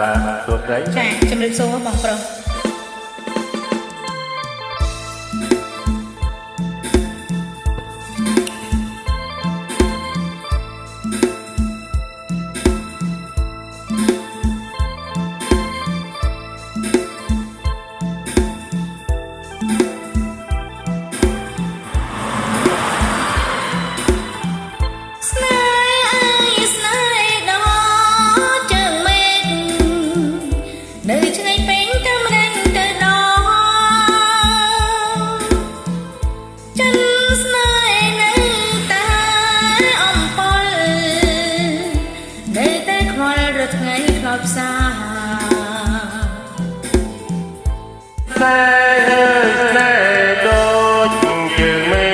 បាទសួស្តីចាជំរាបសួរបងប្រុសថ្ងៃខ្លោចផ្សាស្នេហ៍ស្នេហ៍ដូចជើងមេ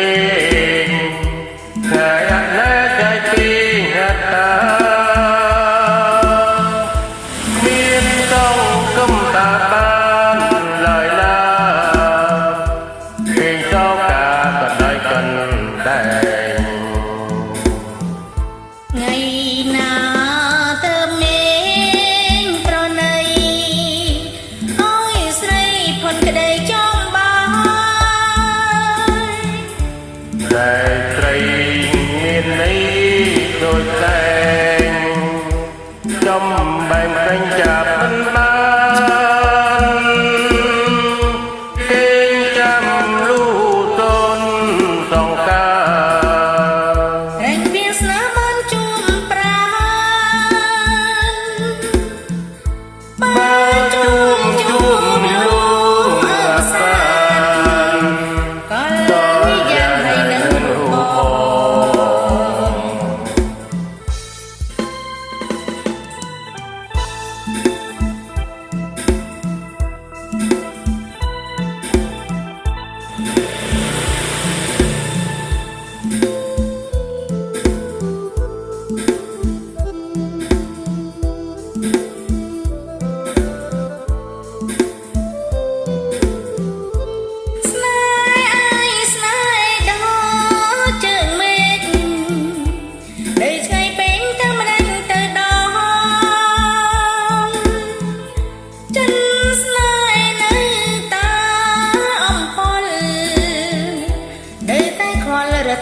ឃថ្ងៃអនាគតពីហត្តាមានต้องគំតាបានឡើយណាពេញសោកាក៏ដៃកាន់ដែរថ្ងៃណាតែត្រីមានន័យដូចតែងចំបែងប្រេងចាប់មិនបានគេចាំលូតូនសងការែងវាស្នាបានជួមប្រានបានជួមលូអាសា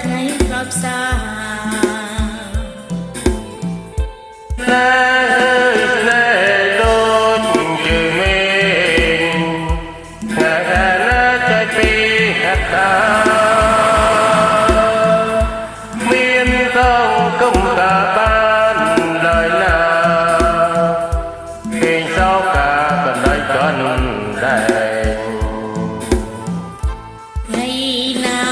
ថ្ងៃខ្លោចផ្សាស្នេហ៍ស្នេហ៍ដូចជើងមេឃថ្ងៃអនាគតពីហត្តាមានต้องគំតាបានឡើយណាពេញសោកាក៏ដៃកាន់ដែរថ្ងៃណា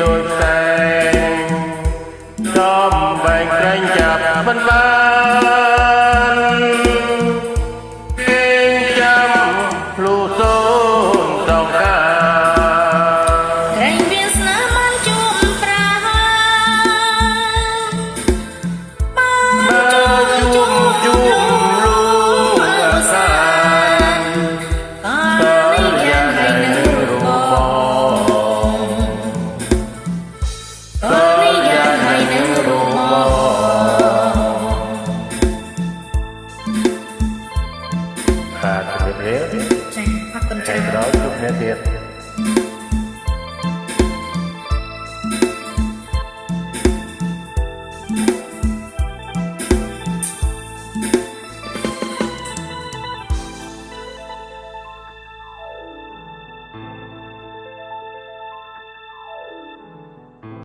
ដូចតែចំបែងប្រេងចាប់មិនបានគេចាំលូតូនសងការែងវាស្នាបានជួមប្រាបានជួមលូអាសាក៏យ៉ាងហើយនឹងរូបបាទជម្រាបលាចាអរគុណច្រើនក្រោយជួបគ្នាទៀត